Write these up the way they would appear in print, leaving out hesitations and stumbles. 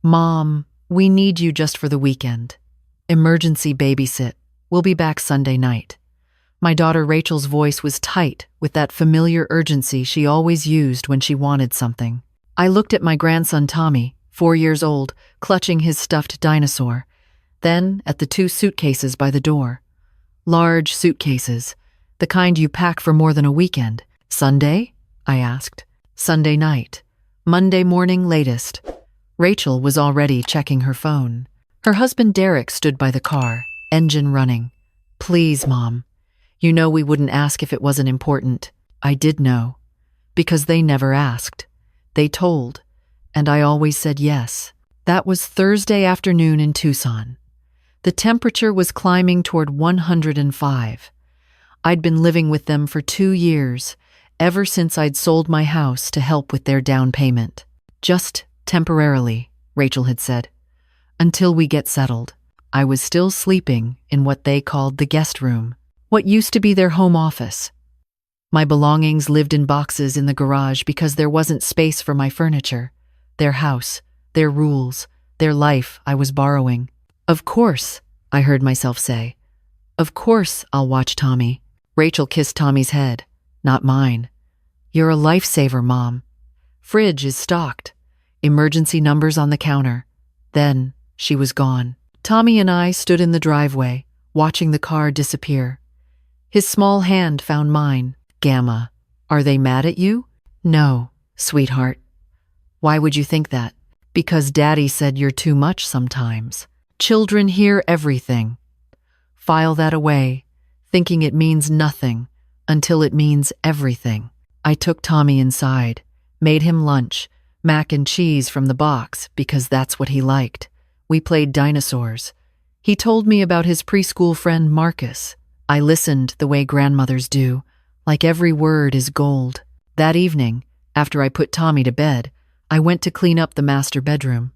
Mom, we need you just for the weekend. Emergency babysit. We'll be back Sunday night. My daughter Rachel's voice was tight with that familiar urgency she always used when she wanted something. I looked at my grandson Tommy, 4 years old, clutching his stuffed dinosaur, then at the 2 suitcases by the door. Large suitcases, the kind you pack for more than a weekend. Sunday? I asked. Sunday night. Monday morning latest. Rachel was already checking her phone. Her husband Derek stood by the car, engine running. Please, Mom. You know we wouldn't ask if it wasn't important. I did know. Because they never asked. They told. And I always said yes. That was Thursday afternoon in Tucson. The temperature was climbing toward 105. I'd been living with them for 2 years, ever since I'd sold my house to help with their down payment. Just temporarily, Rachel had said. Until we get settled. I was still sleeping in what they called the guest room, what used to be their home office. My belongings lived in boxes in the garage because there wasn't space for my furniture, their house, their rules, their life I was borrowing. Of course, I heard myself say. Of course I'll watch Tommy. Rachel kissed Tommy's head, not mine. You're a lifesaver, Mom. Fridge is stocked. Emergency numbers on the counter. Then she was gone. Tommy and I stood in the driveway, watching the car disappear. His small hand found mine. Gamma, are they mad at you? No, sweetheart. Why would you think that? Because Daddy said you're too much sometimes. Children hear everything. File that away, thinking it means nothing until it means everything. I took Tommy inside, made him lunch, mac and cheese from the box because that's what he liked. We played dinosaurs. He told me about his preschool friend Marcus. I listened the way grandmothers do, like every word is gold. That evening, after I put Tommy to bed, I went to clean up the master bedroom.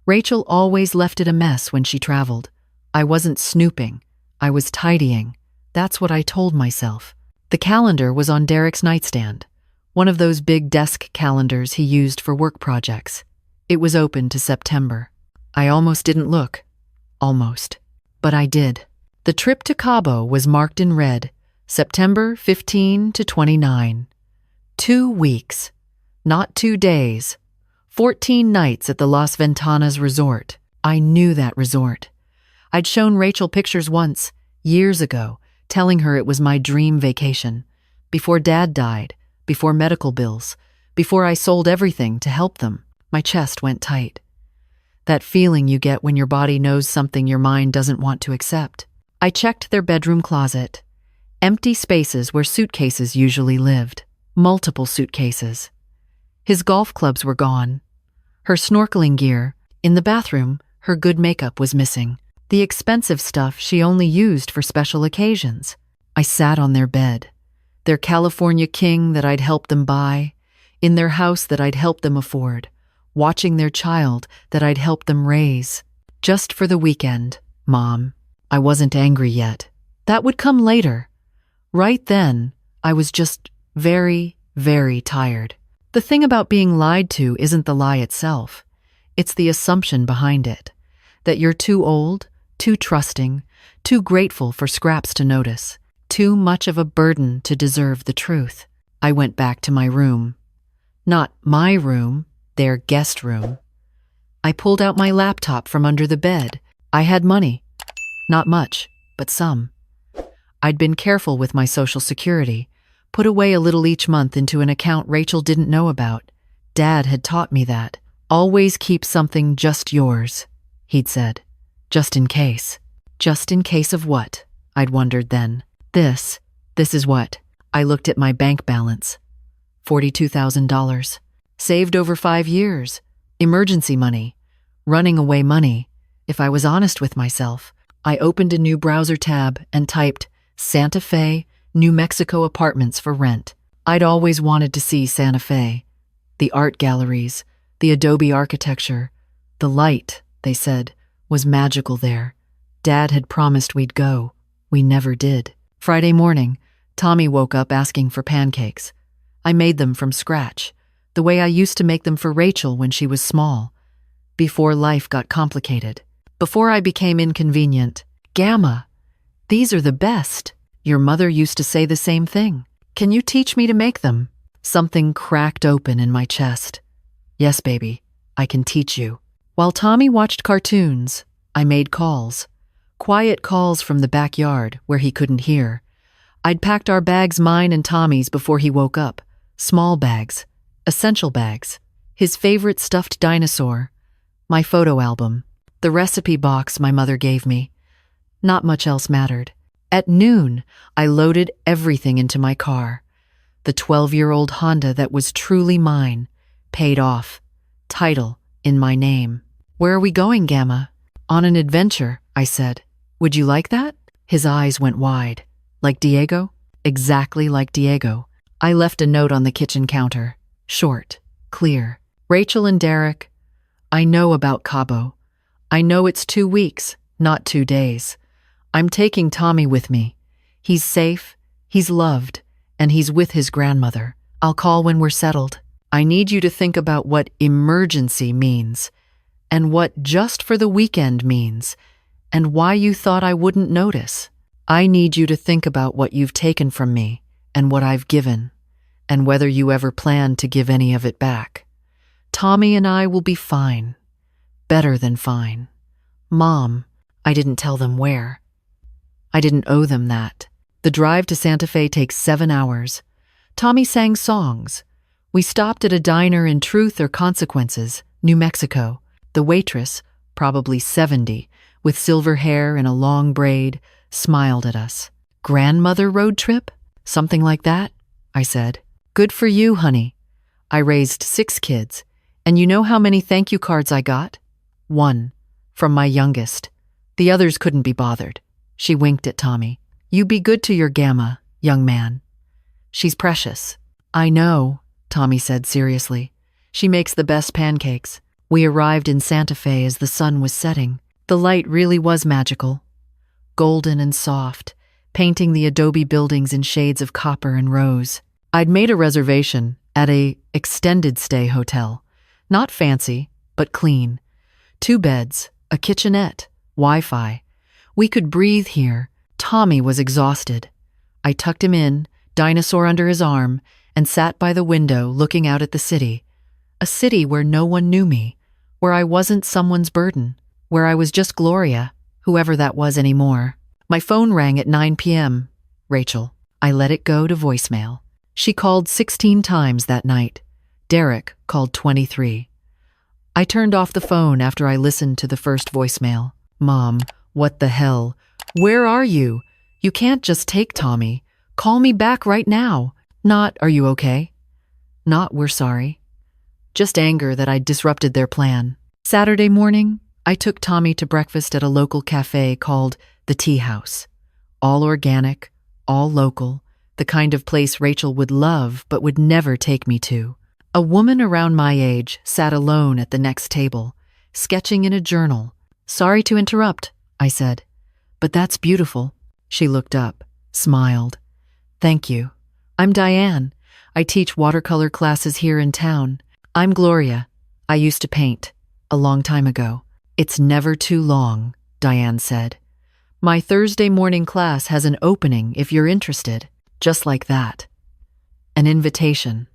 Rachel always left it a mess when she traveled. I wasn't snooping. I was tidying. That's what I told myself. The calendar was on Derek's nightstand, one of those big desk calendars he used for work projects. It was open to September. I almost didn't look. Almost. But I did. The trip to Cabo was marked in red, September 15 to 29. 2 weeks. Not 2 days. 14 nights at the Las Ventanas resort. I knew that resort. I'd shown Rachel pictures once, years ago, telling her it was my dream vacation. Before Dad died, before medical bills, before I sold everything to help them. My chest went tight. That feeling you get when your body knows something your mind doesn't want to accept. I checked their bedroom closet. Empty spaces where suitcases usually lived. Multiple suitcases. His golf clubs were gone. Her snorkeling gear. In the bathroom, her good makeup was missing. The expensive stuff she only used for special occasions. I sat on their bed. Their California king that I'd helped them buy. In their house that I'd helped them afford. Watching their child that I'd helped them raise. Just for the weekend, Mom. I wasn't angry yet. That would come later. Right then, I was just very, very tired. The thing about being lied to isn't the lie itself. It's the assumption behind it. That you're too old, too trusting, too grateful for scraps to notice. Too much of a burden to deserve the truth. I went back to my room. Not my room. Their guest room. I pulled out my laptop from under the bed. I had money. Not much, but some. I'd been careful with my Social Security, put away a little each month into an account Rachel didn't know about. Dad had taught me that. Always keep something just yours, he'd said. Just in case. Just in case of what? I'd wondered then. This is what? I looked at my bank balance. $42,000. Saved over 5 years. Emergency money. Running away money. If I was honest with myself. I opened a new browser tab and typed Santa Fe, New Mexico apartments for rent. I'd always wanted to see Santa Fe. The art galleries, the adobe architecture. The light, they said, was magical there. Dad had promised we'd go. We never did. Friday morning, Tommy woke up asking for pancakes. I made them from scratch. The way I used to make them for Rachel when she was small. before life got complicated, before I became inconvenient. Gamma, these are the best. Your mother used to say the same thing. Can you teach me to make them? Something cracked open in my chest. Yes, baby, I can teach you. While Tommy watched cartoons, I made calls. Quiet calls from the backyard where he couldn't hear. I'd packed our bags, mine and Tommy's, before he woke up. Small bags, essential bags. His favorite stuffed dinosaur, my photo album, the recipe box my mother gave me. Not much else mattered. At noon, I loaded everything into my car. The 12-year-old Honda that was truly mine, paid off, title in my name. Where are we going, Gamma? On an adventure, I said. Would you like that? His eyes went wide. Like Diego? Exactly like Diego. I left a note on the kitchen counter. Short, clear. Rachel and Derek, I know about Cabo. I know it's 2 weeks, not 2 days. I'm taking Tommy with me. He's safe, he's loved, and he's with his grandmother. I'll call when we're settled. I need you to think about what emergency means, and what just for the weekend means, and why you thought I wouldn't notice. I need you to think about what you've taken from me, and what I've given, and whether you ever plan to give any of it back. Tommy and I will be fine. Better than fine. Mom, I didn't tell them where. I didn't owe them that. The drive to Santa Fe takes 7 hours. Tommy sang songs. We stopped at a diner in Truth or Consequences, New Mexico. The waitress, probably 70, with silver hair and a long braid, smiled at us. Grandmother road trip? Something like that? I said. Good for you, honey. I raised 6 kids, and you know how many thank you cards I got? 1, from my youngest. The others couldn't be bothered. She winked at Tommy. You be good to your Gamma, young man. She's precious. I know, Tommy said seriously. She makes the best pancakes. We arrived in Santa Fe as the sun was setting. The light really was magical. Golden and soft, painting the adobe buildings in shades of copper and rose. I'd made a reservation at a extended stay hotel. Not fancy, but clean. 2 beds, a kitchenette, Wi-Fi. We could breathe here. Tommy was exhausted. I tucked him in, dinosaur under his arm, and sat by the window looking out at the city. A city where no one knew me, where I wasn't someone's burden, where I was just Gloria, whoever that was anymore. My phone rang at 9 p.m. Rachel. I let it go to voicemail. She called 16 times that night. Derek called 23. I turned off the phone after I listened to the first voicemail. Mom, what the hell? Where are you? You can't just take Tommy. Call me back right now. Not, are you okay? Not, we're sorry. Just anger that I'd disrupted their plan. Saturday morning, I took Tommy to breakfast at a local cafe called the Tea House. All organic, all local, the kind of place Rachel would love but would never take me to. A woman around my age sat alone at the next table, sketching in a journal. Sorry to interrupt, I said. But that's beautiful. She looked up, smiled. Thank you. I'm Diane. I teach watercolor classes here in town. I'm Gloria. I used to paint. A long time ago. It's never too long, Diane said. My Thursday morning class has an opening if you're interested. Just like that. An invitation.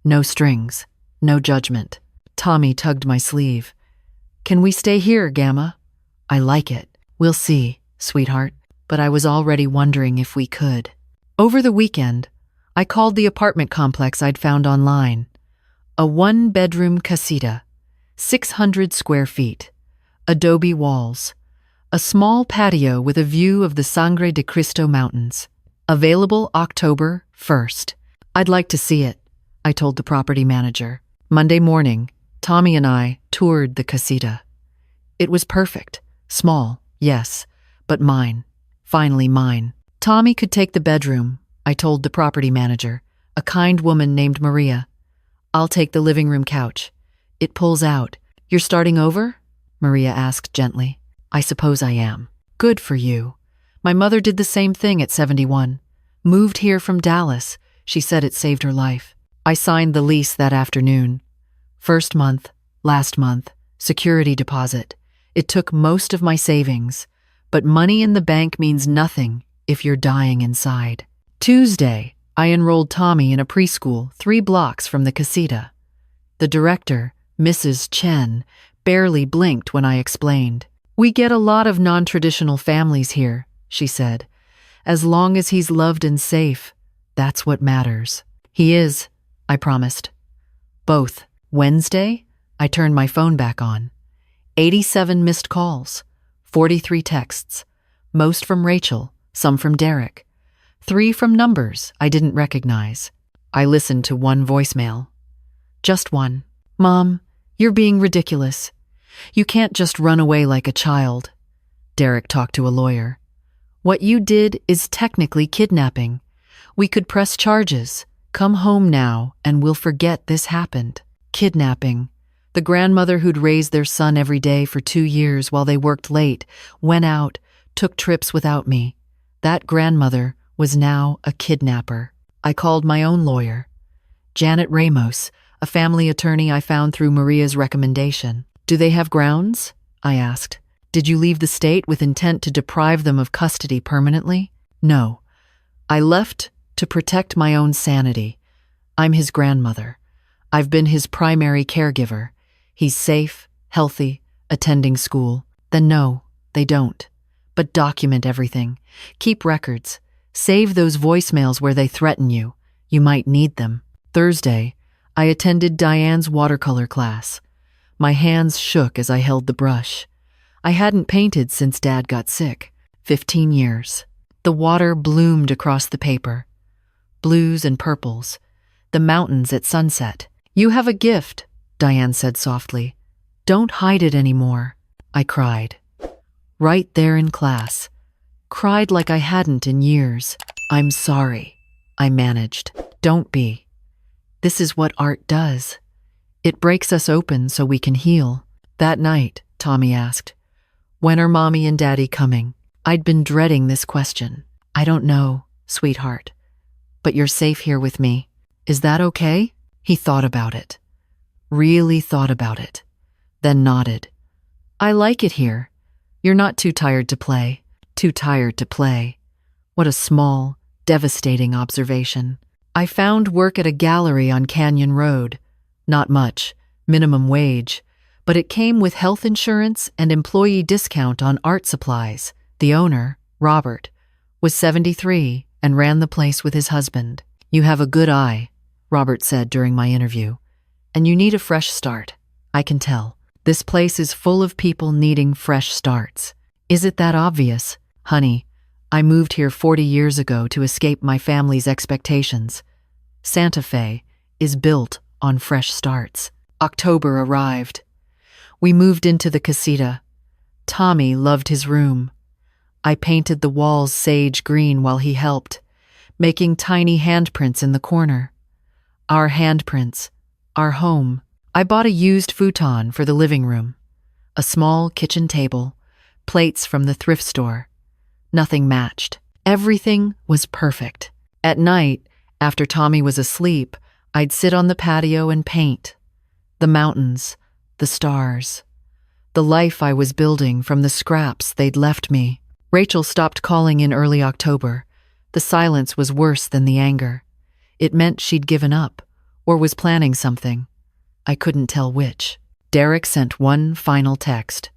No strings. No judgment. Tommy tugged my sleeve. Can we stay here, Gamma? I like it. We'll see, sweetheart. But I was already wondering if we could. Over the weekend, I called the apartment complex I'd found online. A 1-bedroom casita, 600 square feet, adobe walls, a small patio with a view of the Sangre de Cristo Mountains. Available October 1st. I'd like to see it, I told the property manager. Monday morning, Tommy and I toured the casita. It was perfect. Small, yes, but mine. Finally mine. Tommy could take the bedroom, I told the property manager, a kind woman named Maria. I'll take the living room couch. It pulls out. You're starting over? Maria asked gently. I suppose I am. Good for you. My mother did the same thing at 71. Moved here from Dallas. She said it saved her life. I signed the lease that afternoon. First month, last month, Security deposit. It took most of my savings, but money in the bank means nothing if you're dying inside. Tuesday, I enrolled Tommy in a preschool 3 blocks from the casita. The director, Mrs. Chen, barely blinked when I explained. "We get a lot of non-traditional families here," she said. "As long as he's loved and safe, that's what matters." "He is," I promised. Both. Wednesday, I turned my phone back on. 87 missed calls, 43 texts, most from Rachel, some from Derek, 3 from numbers I didn't recognize. I listened to one voicemail. Just one. "Mom, you're being ridiculous. You can't just run away like a child." Derek talked to a lawyer. "What you did is technically kidnapping. We could press charges. Come home now and we'll forget this happened." Kidnapping. The grandmother who'd raised their son every day for 2 years while they worked late, went out, took trips without me. That grandmother was now a kidnapper. I called my own lawyer, Janet Ramos, a family attorney I found through Maria's recommendation. "Do they have grounds?" I asked. "Did you leave the state with intent to deprive them of custody permanently?" "No. I left to protect my own sanity. I'm his grandmother. I've been his primary caregiver. He's safe, healthy, attending school." "Then no, they don't. But document everything. Keep records. Save those voicemails where they threaten you. You might need them." Thursday, I attended Diane's watercolor class. My hands shook as I held the brush. I hadn't painted since Dad got sick. 15 years. The water bloomed across the paper. Blues and purples. The mountains at sunset. "You have a gift," Diane said softly. "Don't hide it anymore." I cried. Right there in class. Cried like I hadn't in years. "I'm sorry," I managed. "Don't be. This is what art does. It breaks us open so we can heal." That night, Tommy asked, "When are Mommy and Daddy coming?" I'd been dreading this question. "I don't know, sweetheart. But you're safe here with me. Is that okay?" He thought about it. Really thought about it. Then nodded. "I like it here. You're not too tired to play." Too tired to play. What a small, devastating observation. I found work at a gallery on Canyon Road. Not much, minimum wage, but it came with health insurance and employee discount on art supplies. The owner, Robert, was 73 and ran the place with his husband. "You have a good eye," Robert said during my interview, "and you need a fresh start. I can tell. This place is full of people needing fresh starts." "Is it that obvious?" "Honey, I moved here 40 years ago to escape my family's expectations. Santa Fe is built on fresh starts." October arrived. We moved into the casita. Tommy loved his room. I painted the walls sage green while he helped, making tiny handprints in the corner. Our handprints, our home. I bought a used futon for the living room, a small kitchen table, plates from the thrift store. Nothing matched. Everything was perfect. At night, after Tommy was asleep, I'd sit on the patio and paint. The mountains, the stars, the life I was building from the scraps they'd left me. Rachel stopped calling in early October. The silence was worse than the anger. It meant she'd given up, or was planning something. I couldn't tell which. Derek sent one final text.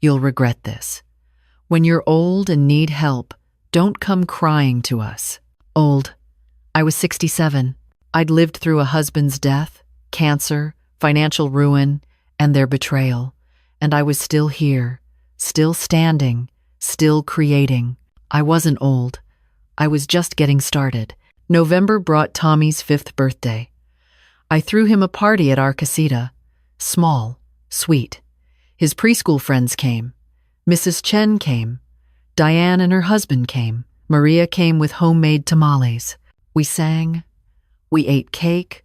"You'll regret this. When you're old and need help, don't come crying to us." Old. I was 67. I'd lived through a husband's death, cancer, financial ruin, and their betrayal. And I was still here, still standing, still creating. I wasn't old. I was just getting started. November brought Tommy's 5th birthday. I threw him a party at our casita. Small, sweet. His preschool friends came. Mrs. Chen came. Diane and her husband came. Maria came with homemade tamales. We sang. We ate cake.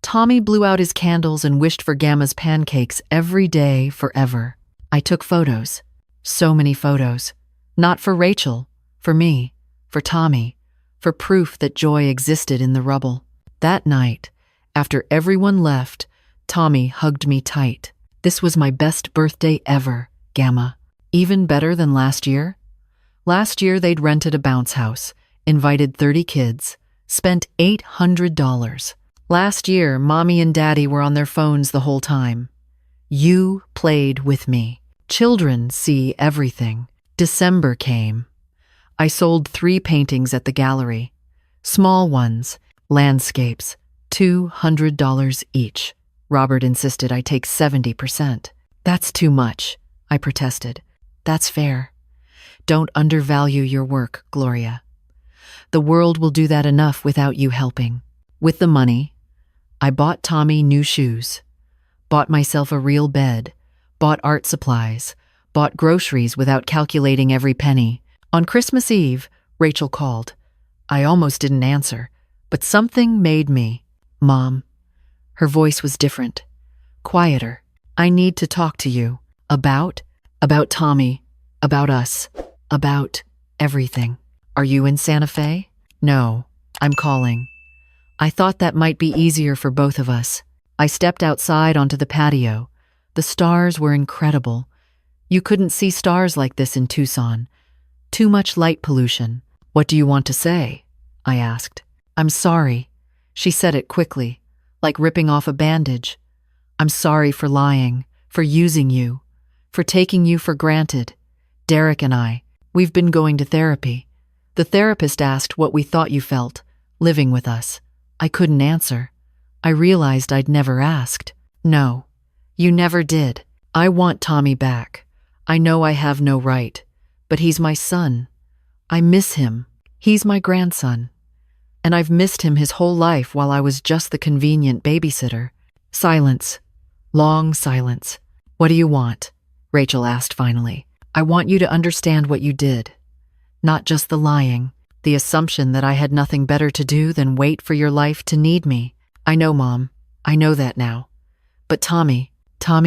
Tommy blew out his candles and wished for Gamma's pancakes every day forever. I took photos. So many photos. Not for Rachel, for me, for Tommy, for proof that joy existed in the rubble. That night, after everyone left, Tommy hugged me tight. This was my best birthday ever, Gamma. Even better than last year? Last year they'd rented a bounce house, invited 30 kids, spent $800. Last year, Mommy and Daddy were on their phones the whole time. You played with me. Children see everything. December came. I sold 3 paintings at the gallery. Small ones, landscapes, $200 each. Robert insisted I take 70%. That's too much, I protested. That's fair. Don't undervalue your work, Gloria. The world will do that enough without you helping. With the money, I bought Tommy new shoes, bought myself a real bed, bought art supplies, bought groceries without calculating every penny. On Christmas Eve, Rachel called. I almost didn't answer, but something made me. Mom. Her voice was different, quieter. I need to talk to you. About Tommy, about us, about everything. Are you in Santa Fe? No, I'm calling. I thought that might be easier for both of us. I stepped outside onto the patio. The stars were incredible. You couldn't see stars like this in Tucson. Too much light pollution. What do you want to say? I asked. I'm sorry. She said it quickly, like ripping off a bandage. I'm sorry for lying, for using you, for taking you for granted. Derek and I, we've been going to therapy. The therapist asked what we thought you felt, living with us. I couldn't answer. I realized I'd never asked. No, you never did. I want Tommy back. I know I have no right, but he's my son. I miss him. He's my grandson. And I've missed him his whole life while I was just the convenient babysitter. Silence. Long silence. What do you want? Rachel asked finally. I want you to understand what you did. Not just the lying, the assumption that I had nothing better to do than wait for your life to need me. I know, Mom. I know that now. But Tommy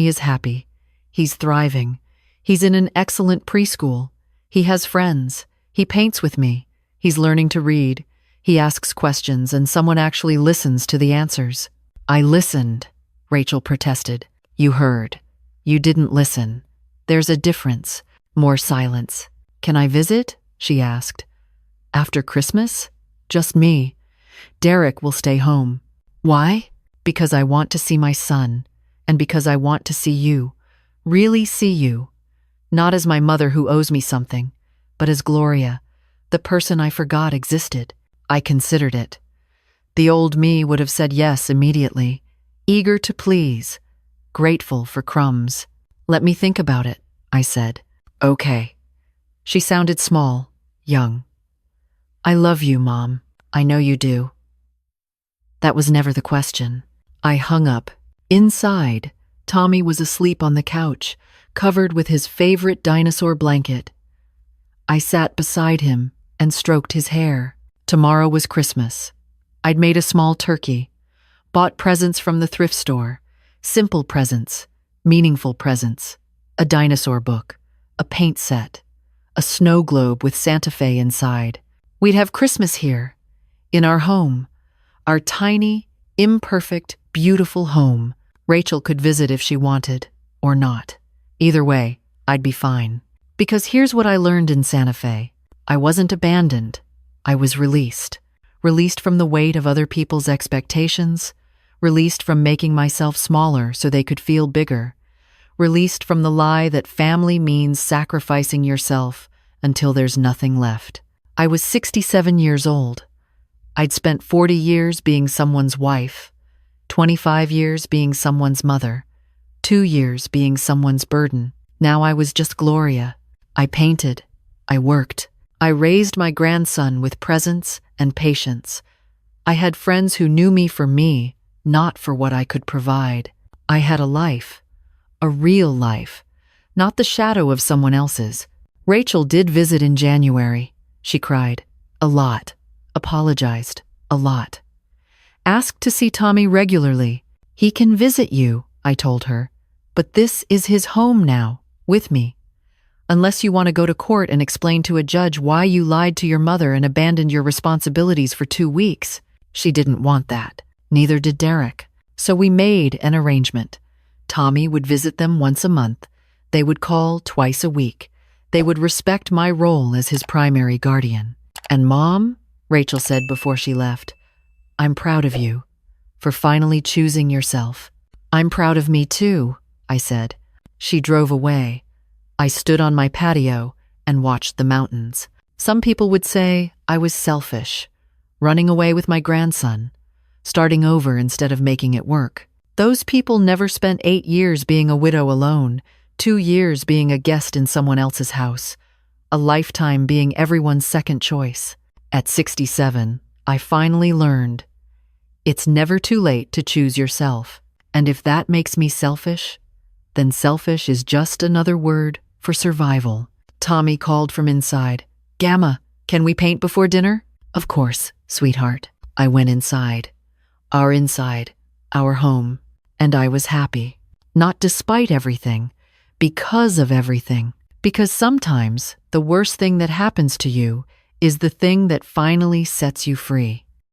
is happy. He's thriving. He's in an excellent preschool. He has friends. He paints with me. He's learning to read. He asks questions and someone actually listens to the answers. I listened, Rachel protested. You heard. You didn't listen. There's a difference. More silence. Can I visit? She asked. After Christmas? Just me. Derek will stay home. Why? Because I want to see my son, and because I want to see you. Really see you. Not as my mother who owes me something, but as Gloria, the person I forgot existed. I considered it. The old me would have said yes immediately, eager to please, grateful for crumbs. Let me think about it, I said. Okay. She sounded small, young. I love you, Mom. I know you do. That was never the question. I hung up. Inside, Tommy was asleep on the couch, covered with his favorite dinosaur blanket. I sat beside him and stroked his hair. Tomorrow was Christmas. I'd made a small turkey, bought presents from the thrift store, simple presents, meaningful presents, a dinosaur book, a paint set, a snow globe with Santa Fe inside. We'd have Christmas here, in our home, our tiny, imperfect, beautiful home. Rachel could visit if she wanted, or not. Either way, I'd be fine. Because here's what I learned in Santa Fe. I wasn't abandoned. I was released. Released from the weight of other people's expectations. Released from making myself smaller so they could feel bigger. Released from the lie that family means sacrificing yourself until there's nothing left. I was 67 years old. I'd spent 40 years being someone's wife, 25 years being someone's mother, 2 years being someone's burden. Now I was just Gloria. I painted. I worked. I raised my grandson with presence and patience. I had friends who knew me for me, not for what I could provide. I had a life, a real life, not the shadow of someone else's. Rachel did visit in January. She cried. A lot. Apologized. A lot. Asked to see Tommy regularly. He can visit you, I told her. But this is his home now, with me. Unless you want to go to court and explain to a judge why you lied to your mother and abandoned your responsibilities for 2 weeks. She didn't want that. Neither did Derek. So we made an arrangement. Tommy would visit them once a month. They would call twice a week. They would respect my role as his primary guardian. And Mom, Rachel said before she left, I'm proud of you for finally choosing yourself. I'm proud of me too, I said. She drove away. I stood on my patio and watched the mountains. Some people would say I was selfish, running away with my grandson, starting over instead of making it work. Those people never spent 8 years being a widow alone, 2 years being a guest in someone else's house, a lifetime being everyone's second choice. At 67, I finally learned it's never too late to choose yourself. And if that makes me selfish, then selfish is just another word for survival. Tommy called from inside. Gamma, can we paint before dinner? Of course, sweetheart. I went inside. Our home. And I was happy. Not despite everything, because of everything. Because sometimes the worst thing that happens to you is the thing that finally sets you free.